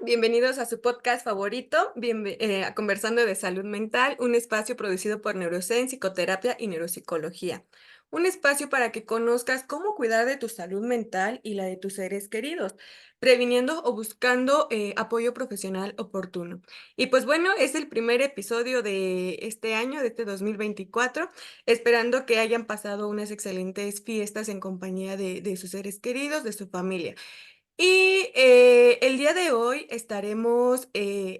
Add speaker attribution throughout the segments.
Speaker 1: Bienvenidos a su podcast favorito, a Conversando de Salud Mental, un espacio producido por Neurosen, Psicoterapia y Neuropsicología. Un espacio para que conozcas cómo cuidar de tu salud mental y la de tus seres queridos, previniendo o buscando apoyo profesional oportuno. Y pues bueno, es el primer episodio de este año, de este 2024, esperando que hayan pasado unas excelentes fiestas en compañía de sus seres queridos, de su familia. Y el día de hoy estaremos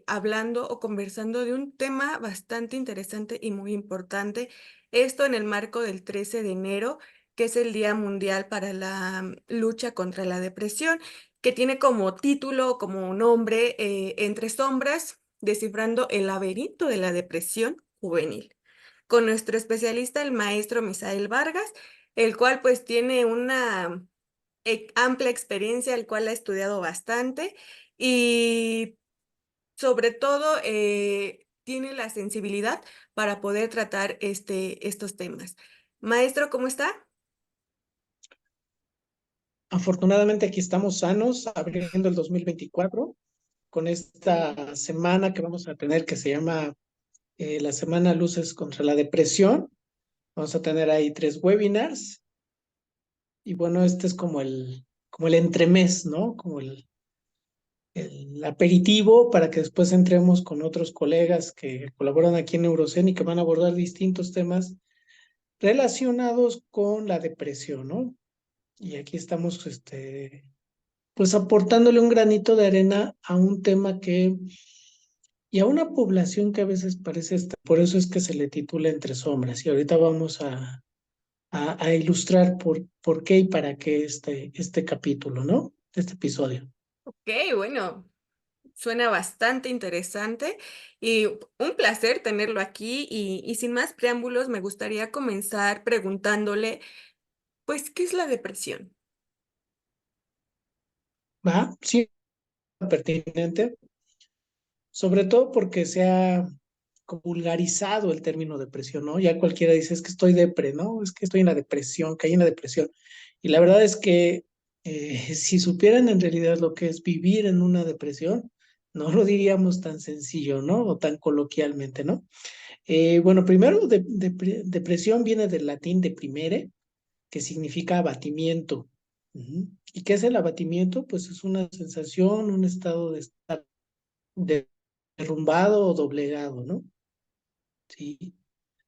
Speaker 1: hablando o conversando de un tema bastante interesante y muy importante. Esto en el marco del 13 de enero, que es el Día Mundial para la lucha contra la depresión, que tiene como título, como nombre, Entre sombras, descifrando el laberinto de la depresión juvenil, con nuestro especialista, el maestro Misael Vargas, el cual pues tiene una amplia experiencia, el cual ha estudiado bastante y sobre todo tiene la sensibilidad para poder tratar estos temas. Maestro, ¿cómo está?
Speaker 2: Afortunadamente aquí estamos sanos, abriendo el 2024 con esta semana que vamos a tener que se llama la Semana Luces contra la Depresión. Vamos a tener ahí 3 webinars y bueno, este es como el entremés, ¿no? Como el aperitivo para que después entremos con otros colegas que colaboran aquí en Neurocen y que van a abordar distintos temas relacionados con la depresión, ¿no? Y aquí estamos, pues aportándole un granito de arena a un tema y a una población que a veces parece estar, por eso es que se le titula Entre Sombras, y ahorita vamos a ilustrar por qué y para qué este capítulo, ¿no? Este episodio.
Speaker 1: Ok, bueno, suena bastante interesante y un placer tenerlo aquí y sin más preámbulos me gustaría comenzar preguntándole, pues, ¿qué es la depresión?
Speaker 2: ¿Va? Sí, pertinente, sobre todo porque se ha vulgarizado el término depresión, ¿no? Ya cualquiera dice, es que estoy depre, ¿no? Es que estoy en la depresión, caí en la depresión. Y la verdad es que si supieran en realidad lo que es vivir en una depresión, no lo diríamos tan sencillo, ¿no? O tan coloquialmente, ¿no? Bueno, primero, depresión viene del latín deprimere, que significa abatimiento. Ujú. ¿Y qué es el abatimiento? Pues es una sensación, un estado de estar derrumbado o doblegado, ¿no? Sí.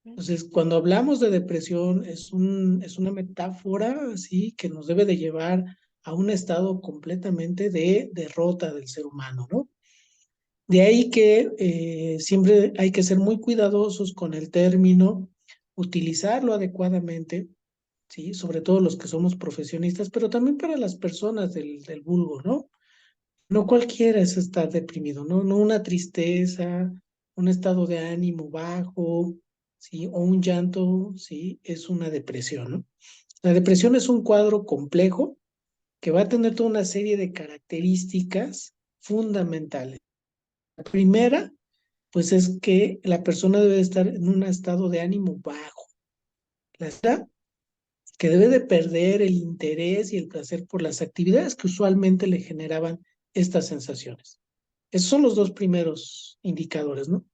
Speaker 2: Entonces, cuando hablamos de depresión, es una metáfora, así, que nos debe de llevar a un estado completamente de derrota del ser humano, ¿no? De ahí que siempre hay que ser muy cuidadosos con el término, utilizarlo adecuadamente, ¿sí? Sobre todo los que somos profesionistas, pero también para las personas del vulgo, ¿no? No cualquiera es estar deprimido, ¿no? No una tristeza, un estado de ánimo bajo, ¿sí? O un llanto, ¿sí? Es una depresión, ¿no? La depresión es un cuadro complejo que va a tener toda una serie de características fundamentales. La primera, pues es que la persona debe estar en un estado de ánimo bajo. La otra, que debe de perder el interés y el placer por las actividades que usualmente le generaban estas sensaciones. Esos son los dos primeros indicadores, ¿no?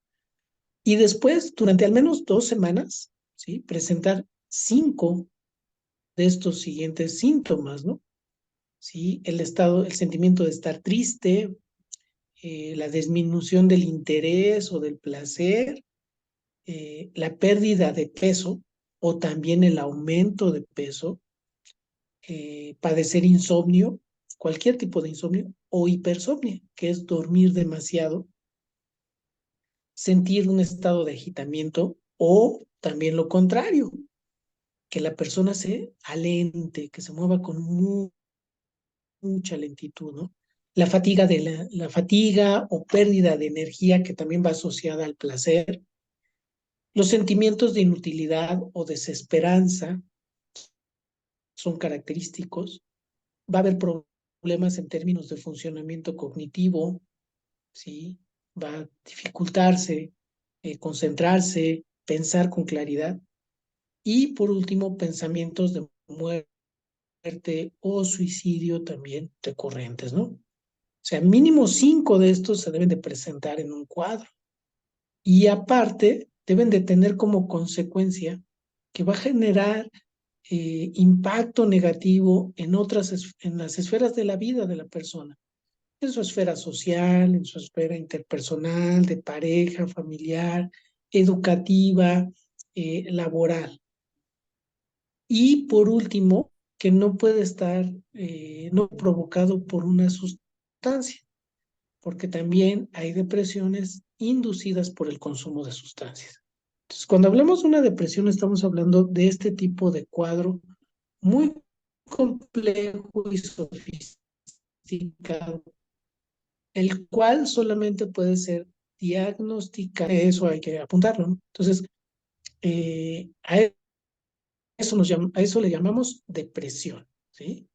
Speaker 2: Y después, durante al menos 2 semanas, ¿sí? Presentar 5 de estos siguientes síntomas, ¿no? ¿Sí? El sentimiento de estar triste, la disminución del interés o del placer, la pérdida de peso o también el aumento de peso, padecer insomnio, cualquier tipo de insomnio, o hipersomnia, que es dormir demasiado, sentir un estado de agitamiento o también lo contrario, que la persona se alente, que se mueva con mucha lentitud, ¿no? La fatiga o pérdida de energía que también va asociada al placer, los sentimientos de inutilidad o desesperanza son característicos. Va a haber problemas en términos de funcionamiento cognitivo, ¿sí? Va a dificultarse concentrarse, pensar con claridad. Y por último, pensamientos de muerte o suicidio también recurrentes, ¿no? sea, mínimo 5 de estos se deben de presentar en un cuadro. Y aparte, deben de tener como consecuencia que va a generar impacto negativo en en las esferas de la vida de la persona, en su esfera social, en su esfera interpersonal, de pareja, familiar, educativa, laboral. Y por último, que no puede estar no provocado por una sustancia, porque también hay depresiones inducidas por el consumo de sustancias. Entonces, cuando hablamos de una depresión, estamos hablando de este tipo de cuadro muy complejo y sofisticado, el cual solamente puede ser diagnosticado. Eso hay que apuntarlo, ¿no? Entonces, a a eso le llamamos depresión, ¿sí?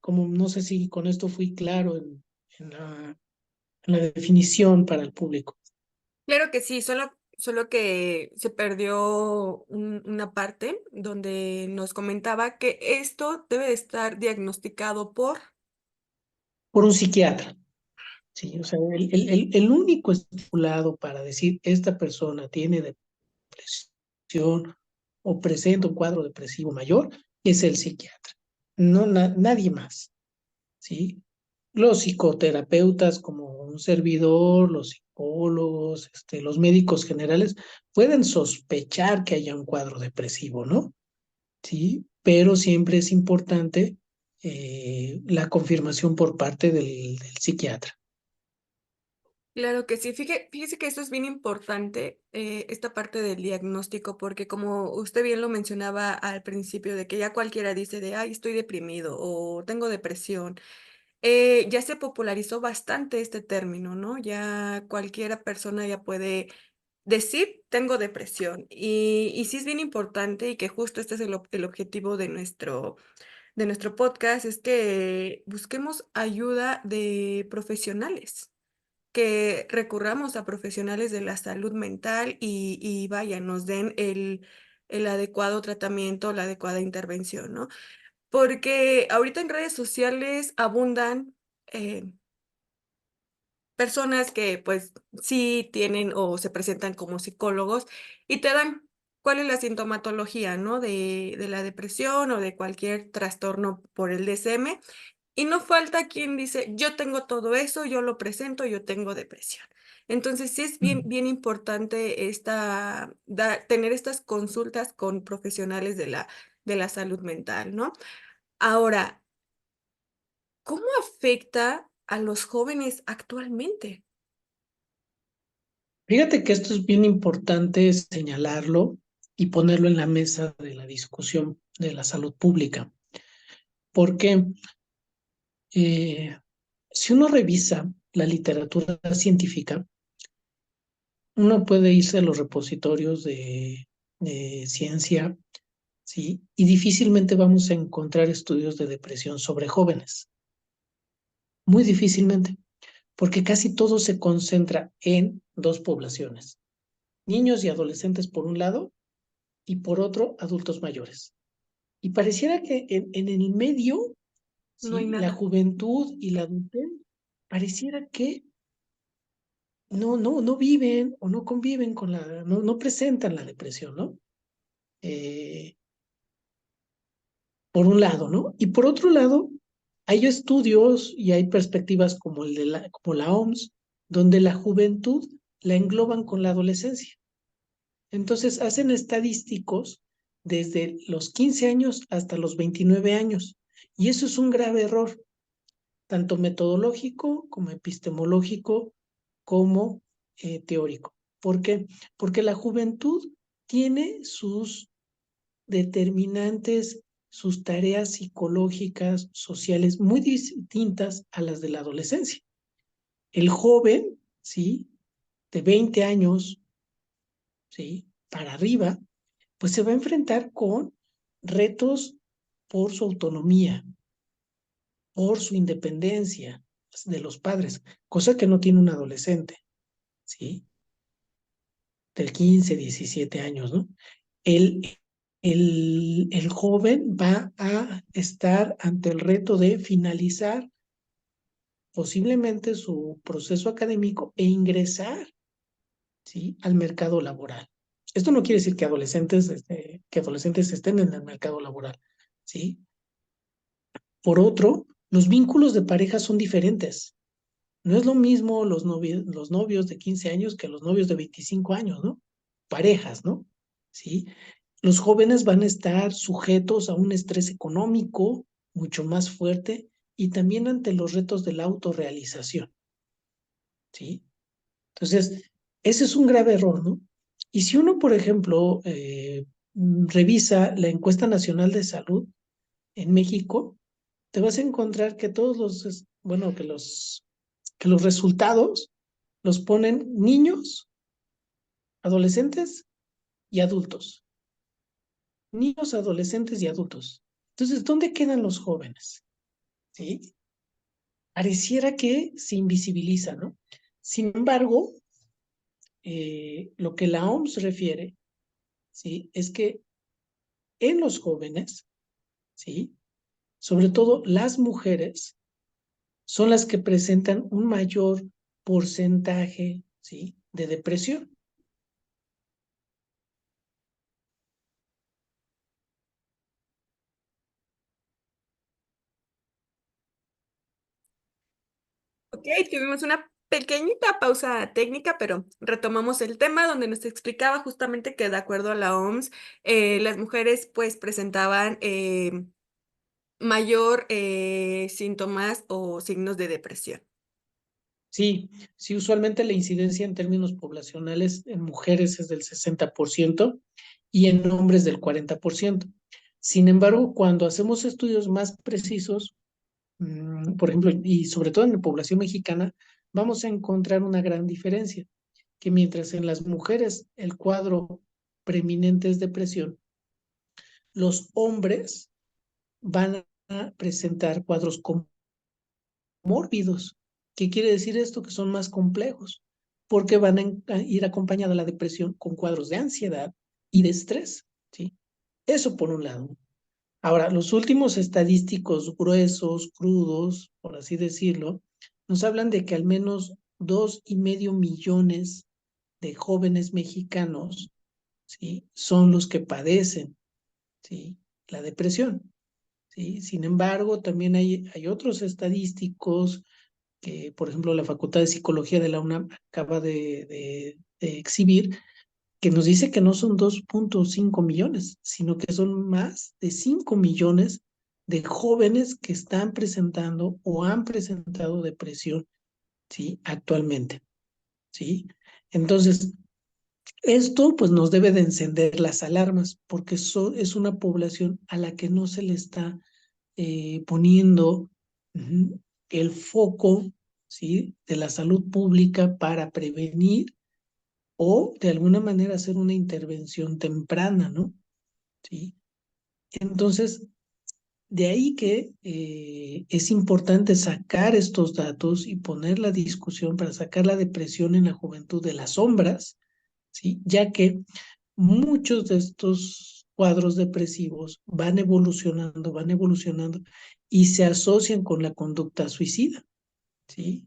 Speaker 2: Como no sé si con esto fui claro en en la definición para el público.
Speaker 1: Claro que sí, solo que se perdió una parte donde nos comentaba que esto debe de estar diagnosticado por.
Speaker 2: Por un psiquiatra, ¿sí? O sea, el único estipulado para decir esta persona tiene depresión o presenta un cuadro depresivo mayor es el psiquiatra, no nadie más, ¿sí? Los psicoterapeutas como un servidor, los psicólogos, los médicos generales pueden sospechar que haya un cuadro depresivo, ¿no? Sí, pero siempre es importante la confirmación por parte del psiquiatra.
Speaker 1: Claro que sí. Fíjese que esto es bien importante, esta parte del diagnóstico, porque como usted bien lo mencionaba al principio, de que ya cualquiera dice de, ay, estoy deprimido o tengo depresión. Ya se popularizó bastante este término, ¿no? Ya cualquiera persona ya puede decir, tengo depresión. Y sí es bien importante y que justo este es el objetivo de nuestro podcast, es que busquemos ayuda de profesionales, que recurramos a profesionales de la salud mental y vaya, nos den el adecuado tratamiento, la adecuada intervención, ¿no? Porque ahorita en redes sociales abundan eh, personas que pues sí tienen o se presentan como psicólogos y te dan cuál es la sintomatología, ¿no? De la depresión o de cualquier trastorno por el DSM. Y no falta quien dice, yo tengo todo eso, yo lo presento, yo tengo depresión. Entonces, sí es
Speaker 2: Ujú.
Speaker 1: bien importante tener estas consultas con profesionales de la salud mental, ¿no? Ahora, ¿cómo afecta a los jóvenes actualmente?
Speaker 2: Fíjate que esto es bien importante señalarlo y ponerlo en la mesa de la discusión de la salud pública, porque si uno revisa la literatura científica, uno puede irse a los repositorios de ciencia, ¿sí? Y difícilmente vamos a encontrar estudios de depresión sobre jóvenes, muy difícilmente, porque casi todo se concentra en dos poblaciones, niños y adolescentes por un lado y por otro adultos mayores. Y pareciera que en el medio,
Speaker 1: No hay
Speaker 2: ¿sí? La
Speaker 1: nada.
Speaker 2: juventud y la adultez, pareciera que no viven o no conviven con no presentan la depresión, ¿no? Eh, por un lado, ¿no? Y por otro lado, hay estudios y hay perspectivas como, como la OMS, donde la juventud la engloban con la adolescencia. Entonces hacen estadísticos desde los 15 años hasta los 29 años. Y eso es un grave error, tanto metodológico como epistemológico, como teórico. ¿Por qué? Porque la juventud tiene sus determinantes, sus tareas psicológicas, sociales, muy distintas a las de la adolescencia. El joven, ¿sí? De 20 años, ¿sí? Para arriba, pues se va a enfrentar con retos por su autonomía, por su independencia de los padres, cosa que no tiene un adolescente, ¿sí? Del 15, 17 años, ¿no? El, el joven va a estar ante el reto de finalizar posiblemente su proceso académico e ingresar, ¿sí?, al mercado laboral. Esto no quiere decir que adolescentes estén en el mercado laboral, ¿sí? Por otro, los vínculos de pareja son diferentes. No es lo mismo los novios de 15 años que los novios de 25 años, ¿no? Parejas, ¿no? ¿Sí? Los jóvenes van a estar sujetos a un estrés económico mucho más fuerte y también ante los retos de la autorrealización, ¿sí? Entonces, ese es un grave error, ¿no? Y si uno, por ejemplo, revisa la encuesta nacional de salud en México, te vas a encontrar que bueno, que los resultados los ponen niños, adolescentes y adultos. Niños, adolescentes y adultos. Entonces, ¿dónde quedan los jóvenes? ¿Sí? Pareciera que se invisibiliza, ¿no? Sin embargo, lo que la OMS refiere, ¿sí?, es que en los jóvenes, ¿sí?, sobre todo las mujeres, son las que presentan un mayor porcentaje, ¿sí?, de depresión.
Speaker 1: Ok, tuvimos una pequeñita pausa técnica, pero retomamos el tema donde nos explicaba justamente que de acuerdo a la OMS, las mujeres pues presentaban mayor síntomas o signos de depresión.
Speaker 2: Sí, sí, usualmente la incidencia en términos poblacionales en mujeres es del 60% y en hombres del 40%. Sin embargo, cuando hacemos estudios más precisos, por ejemplo, y sobre todo en la población mexicana, vamos a encontrar una gran diferencia, que mientras en las mujeres el cuadro preeminente es depresión, los hombres van a presentar cuadros comórbidos. ¿Qué quiere decir esto? Que son más complejos, porque van a ir acompañada la depresión con cuadros de ansiedad y de estrés, ¿sí? Eso por un lado. Ahora, los últimos estadísticos gruesos, crudos, por así decirlo, nos hablan de que al menos 2,5 millones de jóvenes mexicanos, ¿sí?, son los que padecen, ¿sí?, la depresión, ¿sí? Sin embargo, también hay otros estadísticos que, por ejemplo, la Facultad de Psicología de la UNAM acaba de exhibir, que nos dice que no son 2,5 millones, sino que son más de 5 millones de jóvenes que están presentando o han presentado depresión, ¿sí?, actualmente, ¿sí? Entonces, esto pues nos debe de encender las alarmas porque es una población a la que no se le está poniendo el foco, ¿sí?, de la salud pública para prevenir o de alguna manera hacer una intervención temprana, ¿no? ¿Sí? Entonces, de ahí que es importante sacar estos datos y poner la discusión para sacar la depresión en la juventud de las sombras, ¿sí? Ya que muchos de estos cuadros depresivos van evolucionando y se asocian con la conducta suicida, ¿sí?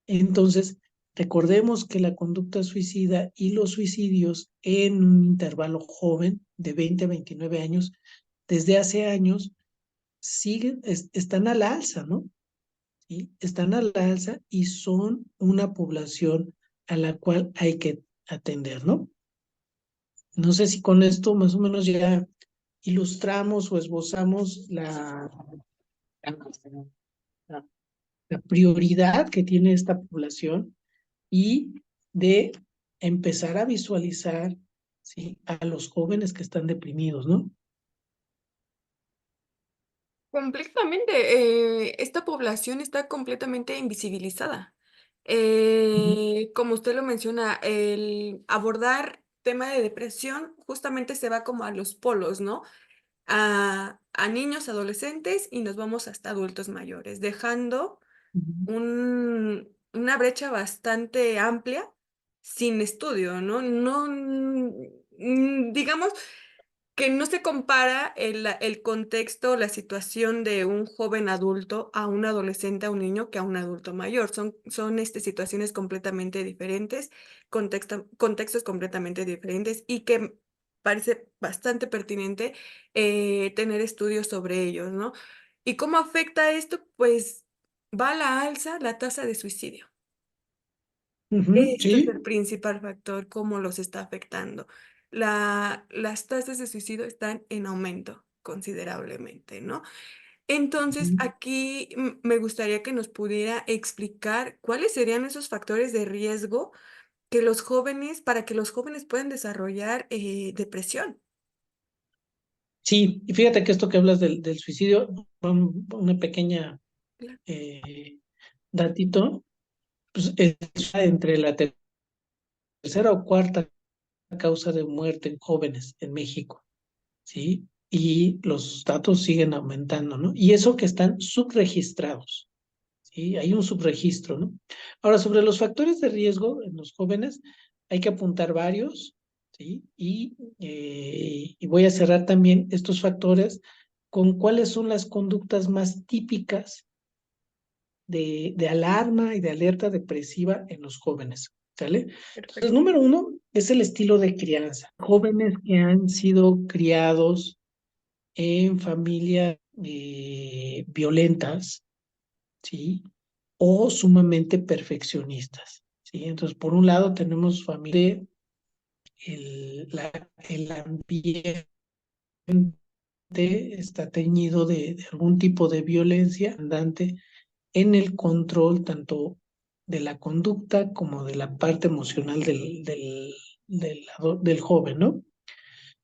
Speaker 2: Entonces, recordemos que la conducta suicida y los suicidios en un intervalo joven de 20 a 29 años, desde hace años, están a la alza, ¿no? ¿Sí? Están a la alza y son una población a la cual hay que atender, ¿no? No sé si con esto más o menos ya ilustramos o esbozamos la, la prioridad que tiene esta población y de empezar a visualizar, ¿sí?, a los jóvenes que están deprimidos, ¿no?
Speaker 1: Completamente, esta población está completamente invisibilizada.
Speaker 2: Ujú,
Speaker 1: Como usted lo menciona, el abordar tema de depresión justamente se va como a los polos, ¿no? A niños, adolescentes y nos vamos hasta adultos mayores, dejando
Speaker 2: ujú,
Speaker 1: una brecha bastante amplia sin estudio, ¿no? No, digamos que no se compara el contexto, la situación de un joven adulto a un adolescente, a un niño, que a un adulto mayor. Son situaciones completamente diferentes, contextos completamente diferentes y que parece bastante pertinente tener estudios sobre ellos, ¿no? ¿Y cómo afecta esto? Pues va a la alza la tasa de suicidio.
Speaker 2: Ujú,
Speaker 1: Este es el
Speaker 2: sí.
Speaker 1: principal factor, cómo los está afectando. Las tasas de suicidio están en aumento considerablemente, ¿no? Entonces,
Speaker 2: Ujú.
Speaker 1: aquí me gustaría que nos pudiera explicar cuáles serían esos factores de riesgo que los jóvenes, para que los jóvenes puedan desarrollar depresión.
Speaker 2: Sí, y fíjate que esto que hablas del suicidio, una pequeña
Speaker 1: Claro.
Speaker 2: eh, datito, pues está entre la tercera o cuarta causa de muerte en jóvenes en México, ¿sí? Y los datos siguen aumentando, ¿no? Y eso que están subregistrados, ¿sí? Hay un subregistro, ¿no? Ahora, sobre los factores de riesgo en los jóvenes, hay que apuntar varios, ¿sí? Y voy a cerrar también estos factores con cuáles son las conductas más típicas de alarma y de alerta depresiva en los jóvenes, ¿sale? Entonces,
Speaker 1: Perfecto.
Speaker 2: número uno es el estilo de crianza. Jóvenes que han sido criados en familias violentas, ¿sí? O sumamente perfeccionistas, ¿sí? Entonces, por un lado tenemos familia, el ambiente está teñido de algún tipo de violencia andante en el control tanto de la conducta como de la parte emocional del joven, ¿no?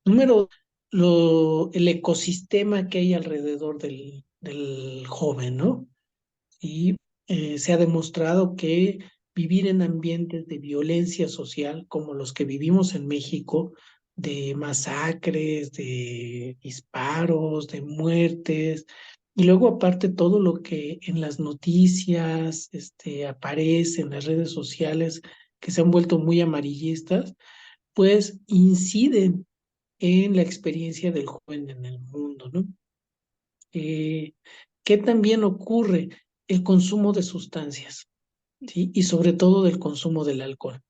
Speaker 2: Número, el ecosistema que hay alrededor del joven, ¿no? Y se ha demostrado que vivir en ambientes de violencia social como los que vivimos en México, de masacres, de disparos, de muertes, y luego aparte todo lo que en las noticias aparece en las redes sociales que se han vuelto muy amarillistas, pues inciden en la experiencia del joven en el mundo, ¿no? ¿Qué también ocurre? El consumo de sustancias, ¿sí? Y sobre todo del consumo del alcohol,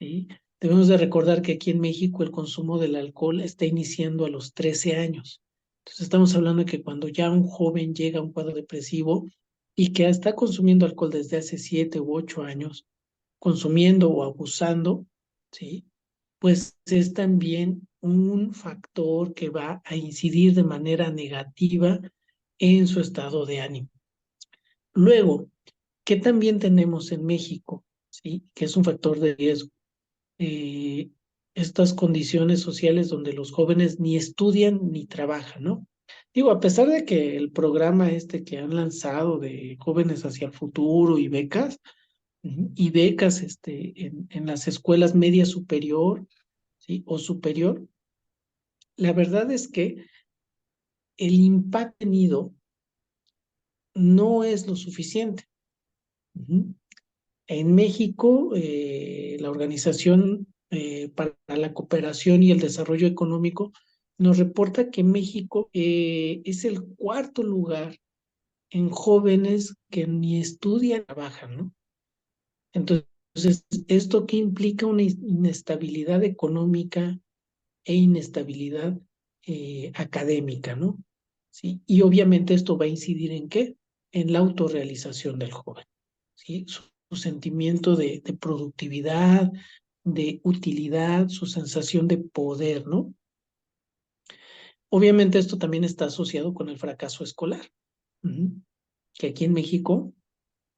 Speaker 2: ¿sí? Debemos de recordar que aquí en México el consumo del alcohol está iniciando a los 13 años. Entonces estamos hablando de que cuando ya un joven llega a un cuadro depresivo y que está consumiendo alcohol desde hace 7 u 8 años, consumiendo o abusando, ¿sí? Pues es también un factor que va a incidir de manera negativa en su estado de ánimo. Luego, ¿qué también tenemos en México? ¿Sí? Que es un factor de riesgo. Eh, Estas condiciones sociales donde los jóvenes ni estudian ni trabajan, ¿no? Digo, a pesar de que el programa que han lanzado de Jóvenes hacia el Futuro y becas, y becas en las escuelas media superior, ¿sí? O superior, la verdad es que el impacto tenido no es lo suficiente. Ujú. En México, la Organización para la Cooperación y el Desarrollo Económico nos reporta que México es el cuarto lugar en jóvenes que ni estudian ni trabajan, ¿no? Entonces, ¿esto qué implica? Una inestabilidad económica e inestabilidad académica, ¿no? ¿Sí? Y obviamente esto va a incidir ¿en qué? En la autorrealización del joven, ¿sí? Su sentimiento de productividad, de utilidad, su sensación de poder, ¿no? Obviamente esto también está asociado con el fracaso escolar, ujú, que aquí en México,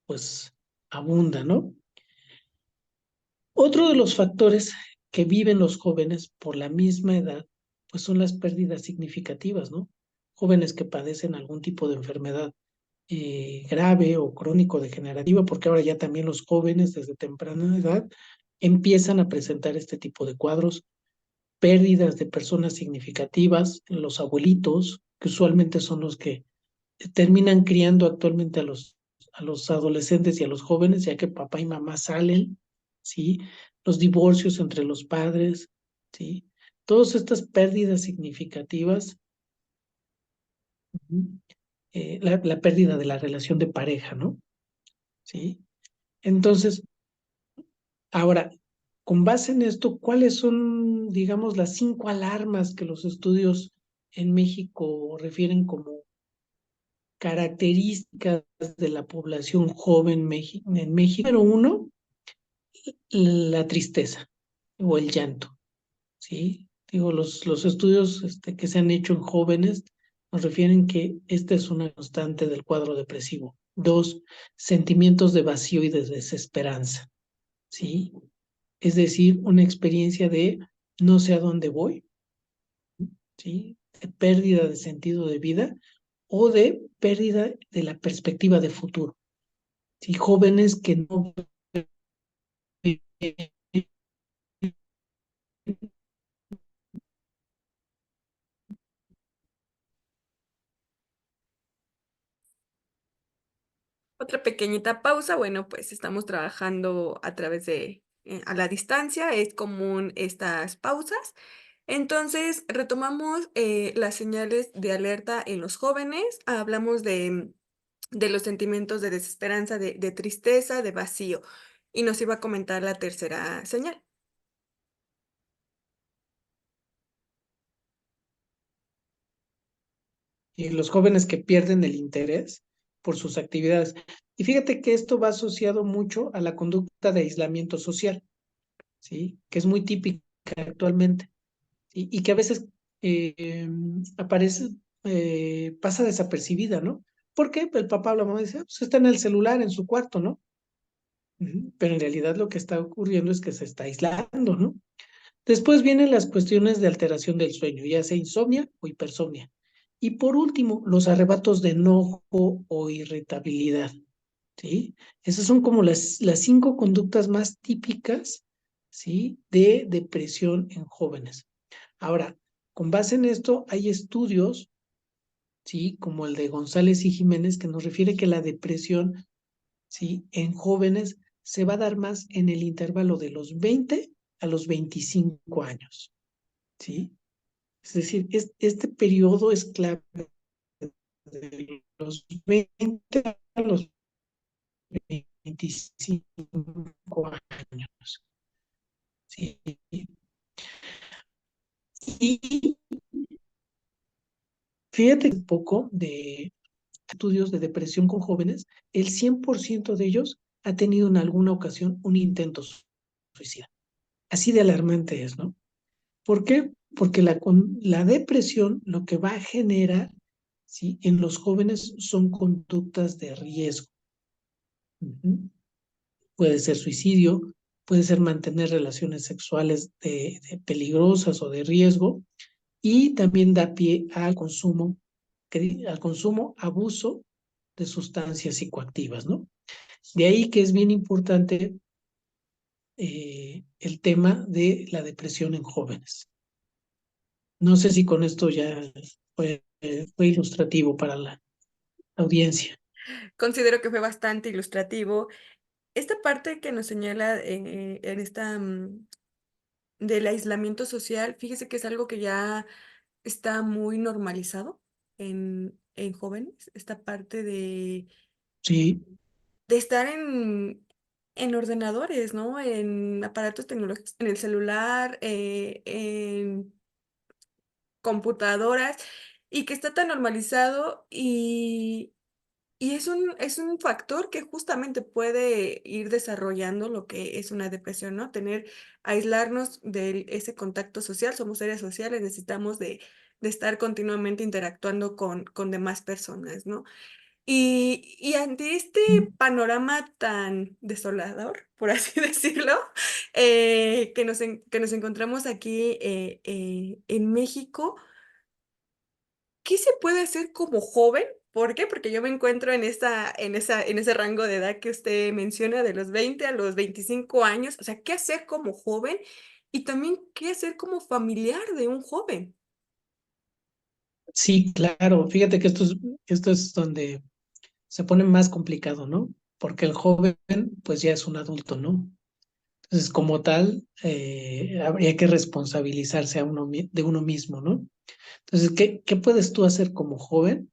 Speaker 2: pues, abunda, ¿no? Otro de los factores que viven los jóvenes por la misma edad, pues son las pérdidas significativas, ¿no? Jóvenes que padecen algún tipo de enfermedad grave o crónico-degenerativa, porque ahora ya también los jóvenes desde temprana edad empiezan a presentar este tipo de cuadros, pérdidas de personas significativas, los abuelitos, que usualmente son los que terminan criando actualmente a los adolescentes y a los jóvenes, ya que papá y mamá salen, ¿sí? Los divorcios entre los padres, ¿sí? Todas estas pérdidas significativas, ujú, la pérdida de la relación de pareja, ¿no? Sí. Entonces, ahora, con base en esto, ¿cuáles son, digamos, las 5 alarmas que los estudios en México refieren como características de la población joven en México? Número uno, la tristeza o el llanto, ¿sí? Digo, los estudios que se han hecho en jóvenes nos refieren que esta es una constante del cuadro depresivo. Dos, sentimientos de vacío y de desesperanza, ¿sí? Es decir, una experiencia de no sé a dónde voy, ¿sí? De pérdida de sentido de vida o de pérdida de la perspectiva de futuro, ¿sí? Jóvenes que no ven.
Speaker 1: Otra pequeñita pausa. Bueno, pues estamos trabajando a través de, a la distancia. Es común estas pausas. Entonces, retomamos las señales de alerta en los jóvenes. Hablamos de los sentimientos de desesperanza, de tristeza, de vacío. Y nos iba a comentar la tercera señal.
Speaker 2: Y los jóvenes que pierden el interés por sus actividades. Y fíjate que esto va asociado mucho a la conducta de aislamiento social, ¿sí? Que es muy típica actualmente, ¿sí? Y que a veces aparece, pasa desapercibida, ¿no? Porque el papá o la mamá dice, "Ah, pues está en el celular, en su cuarto, ¿no?" Ujú. Pero en realidad lo que está ocurriendo es que se está aislando, ¿no? Después vienen las cuestiones de alteración del sueño, ya sea insomnia o hipersomnia. Y por último, los arrebatos de enojo o irritabilidad, ¿sí? Esas son como las 5 conductas más típicas, ¿sí? De depresión en jóvenes. Ahora, con base en esto, hay estudios, ¿sí? Como el de González y Jiménez, que nos refiere que la depresión, ¿sí? En jóvenes se va a dar más en el intervalo de los 20 a los 25 años, ¿sí? Es decir, este periodo es clave de los 20 a los 25 años. ¿Sí? Y fíjate un poco de estudios de depresión con jóvenes, el 100% de ellos ha tenido en alguna ocasión un intento suicida. Así de alarmante es, ¿no? ¿Por qué? Porque la depresión lo que va a generar, ¿sí? En los jóvenes son conductas de riesgo. Ujú. Puede ser suicidio, puede ser mantener relaciones sexuales de peligrosas o de riesgo, y también da pie al consumo, al consumo, abuso de sustancias psicoactivas, ¿no? De ahí que es bien importante el tema de la depresión en jóvenes. No sé si con esto ya fue ilustrativo para la audiencia.
Speaker 1: Considero que fue bastante ilustrativo. Esta parte que nos señala en esta del aislamiento social, fíjese que es algo que ya está muy normalizado en jóvenes, esta parte
Speaker 2: Sí,
Speaker 1: de estar en ordenadores, ¿no? En aparatos tecnológicos, en el celular, en computadoras, y que está tan normalizado y es un factor que justamente puede ir desarrollando lo que es una depresión, ¿no? Aislarnos de ese contacto social, somos seres sociales, necesitamos de estar continuamente interactuando con demás personas, ¿no? Y ante este panorama tan desolador, por así decirlo, que nos encontramos aquí en México, ¿qué se puede hacer como joven? ¿Por qué? Porque yo me encuentro en ese rango de edad que usted menciona, de los 20 a los 25 años. O sea, ¿qué hacer como joven? Y también, ¿qué hacer como familiar de un joven?
Speaker 2: sí, claro. Fíjate que esto es donde se pone más complicado, ¿no? Porque el joven, pues ya es un adulto, ¿no? Entonces, como tal, habría que responsabilizarse de uno mismo, ¿no? Entonces, ¿qué puedes tú hacer como joven?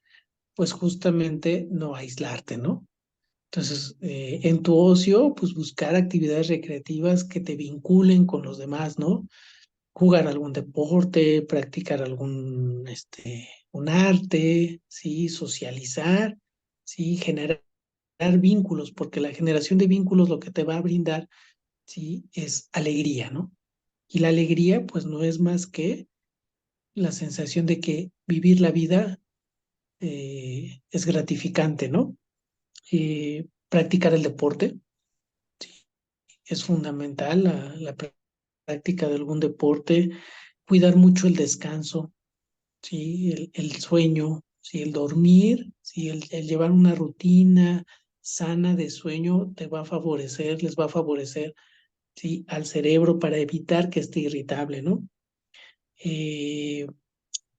Speaker 2: Pues justamente no aislarte, ¿no? Entonces, en tu ocio, pues buscar actividades recreativas que te vinculen con los demás, ¿no? Jugar algún deporte, practicar un arte, ¿sí? Socializar, ¿sí? Generar vínculos, porque la generación de vínculos lo que te va a brindar, ¿sí? Es alegría, ¿no? Y la alegría, pues no es más que la sensación de que vivir la vida es gratificante, ¿no? Practicar el deporte es fundamental, la práctica de algún deporte, cuidar mucho el descanso, ¿sí? El sueño, ¿sí? El dormir, ¿sí? El llevar una rutina sana de sueño te va a favorecer, les va a favorecer, ¿sí? Al cerebro para evitar que esté irritable, ¿no? Eh,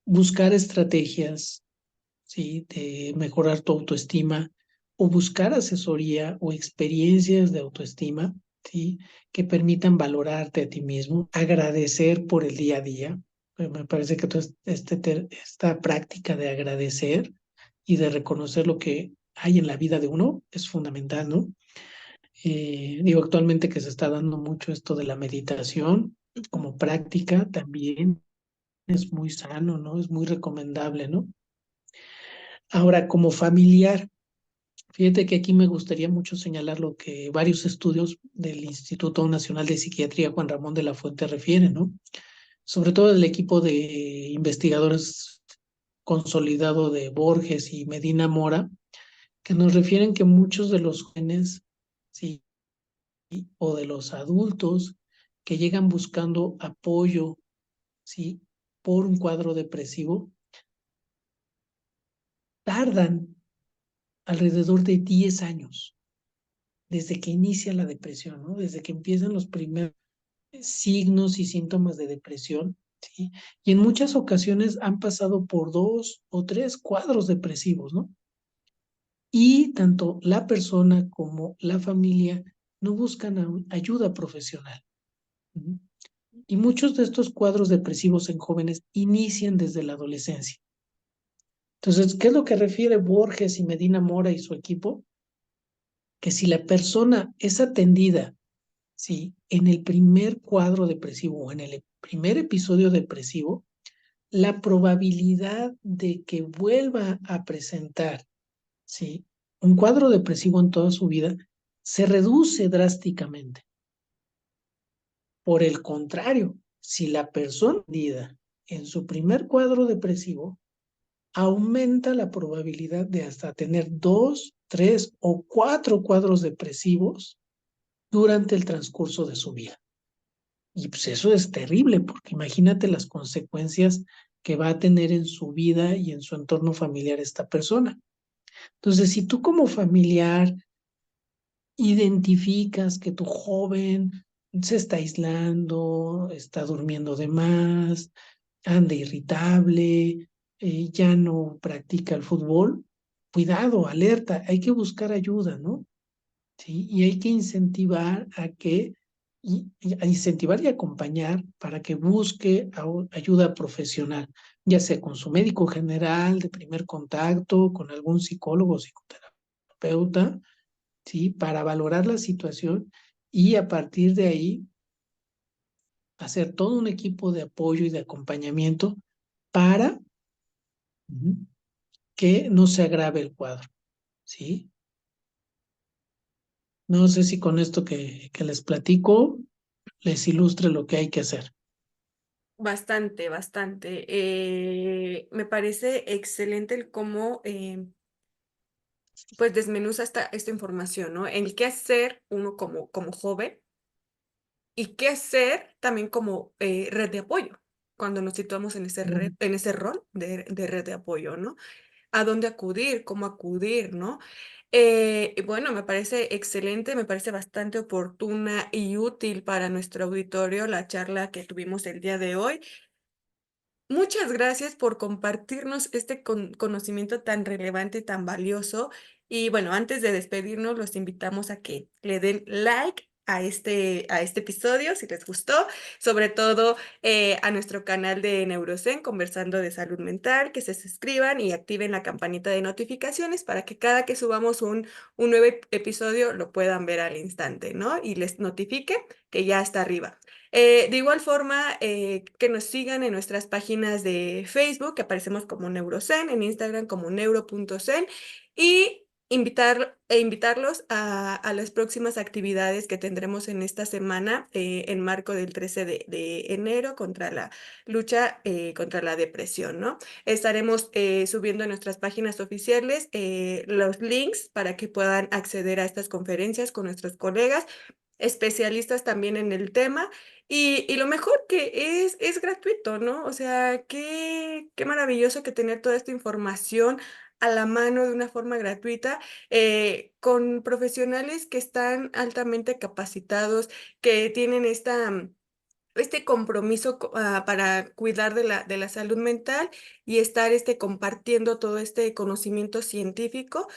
Speaker 2: Buscar estrategias, ¿sí? De mejorar tu autoestima o buscar asesoría o experiencias de autoestima, ¿sí? Que permitan valorarte a ti mismo, agradecer por el día a día. Me parece que esta práctica de agradecer y de reconocer lo que hay en la vida de uno es fundamental, ¿no? Digo, actualmente que se está dando mucho esto de la meditación
Speaker 1: Ujú.
Speaker 2: como práctica, también es muy sano, ¿no? Es muy recomendable, ¿no? Ahora, como familiar, fíjate que aquí me gustaría mucho señalar lo que varios estudios del Instituto Nacional de Psiquiatría Juan Ramón de la Fuente refieren, ¿no? Sobre todo el equipo de investigadores consolidado de Borges y Medina Mora, que nos refieren que muchos de los jóvenes, sí, o de los adultos que llegan buscando apoyo, sí, por un cuadro depresivo, tardan alrededor de 10 años desde que inicia la depresión, ¿no? Desde que empiezan los primeros signos y síntomas de depresión, ¿sí? Y en muchas ocasiones han pasado por 2 o 3 cuadros depresivos, ¿no? Y tanto la persona como la familia no buscan ayuda profesional. ¿No? Y muchos de estos cuadros depresivos en jóvenes inician desde la adolescencia. Entonces, ¿qué es lo que refiere Borges y Medina Mora y su equipo? Que si la persona es atendida, ¿sí? En el primer cuadro depresivo o en el primer episodio depresivo, la probabilidad de que vuelva a presentar, ¿sí? Un cuadro depresivo en toda su vida se reduce drásticamente. Por el contrario, si la persona atendida en su primer cuadro depresivo, aumenta la probabilidad de hasta tener 2, 3 o 4 cuadros depresivos durante el transcurso de su vida. Y pues eso es terrible, porque imagínate las consecuencias que va a tener en su vida y en su entorno familiar esta persona. Entonces, si tú como familiar identificas que tu joven se está aislando, está durmiendo de más, anda irritable, ya no practica el fútbol, cuidado, alerta, hay que buscar ayuda, ¿no? ¿Sí? Y hay que incentivar a incentivar y acompañar para que busque ayuda profesional, ya sea con su médico general de primer contacto, con algún psicólogo o psicoterapeuta, ¿sí? Para valorar la situación y a partir de ahí hacer todo un equipo de apoyo y de acompañamiento para ujú, que no se agrave el cuadro, ¿sí? No sé si con esto que les platico les ilustre lo que hay que hacer.
Speaker 1: Bastante, bastante. Me parece excelente el cómo, pues, desmenuza esta información, ¿no? El qué hacer uno como joven y qué hacer también como, red de apoyo, cuando nos situamos
Speaker 2: Mm.
Speaker 1: en ese rol de red de apoyo, ¿no? A dónde acudir, cómo acudir, ¿no? Y bueno, me parece excelente, me parece bastante oportuna y útil para nuestro auditorio la charla que tuvimos el día de hoy. Muchas gracias por compartirnos este conocimiento tan relevante y tan valioso. Y bueno, antes de despedirnos, los invitamos a que le den like a este episodio, si les gustó, sobre todo a nuestro canal de Neurosen, conversando de salud mental, que se suscriban y activen la campanita de notificaciones para que cada que subamos un nuevo episodio lo puedan ver al instante, ¿no? Y les notifique que ya está arriba. De igual forma, que nos sigan en nuestras páginas de Facebook, que aparecemos como Neurosen, en Instagram como neuro.zen, y invitarlos a las próximas actividades que tendremos en esta semana, en marco del 13 de enero, contra la lucha contra la depresión, ¿no? Estaremos subiendo en nuestras páginas oficiales los links para que puedan acceder a estas conferencias con nuestros colegas especialistas también en el tema, y lo mejor que es gratuito, ¿no? O sea, qué maravilloso que tener toda esta información a la mano de una forma gratuita, con profesionales que están altamente capacitados, que tienen este compromiso para cuidar de la salud mental y estar compartiendo todo este conocimiento científico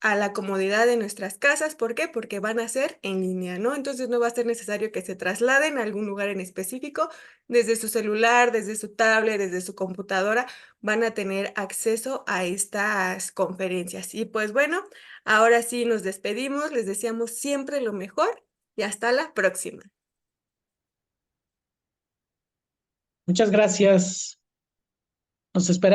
Speaker 1: a la comodidad de nuestras casas. ¿Por qué? Porque van a ser en línea, ¿no? Entonces no va a ser necesario que se trasladen a algún lugar en específico. Desde su celular, desde su tablet, desde su computadora, van a tener acceso a estas conferencias. Y pues bueno, ahora sí nos despedimos, les deseamos siempre lo mejor y hasta la próxima.
Speaker 2: Muchas gracias. Nos esperamos.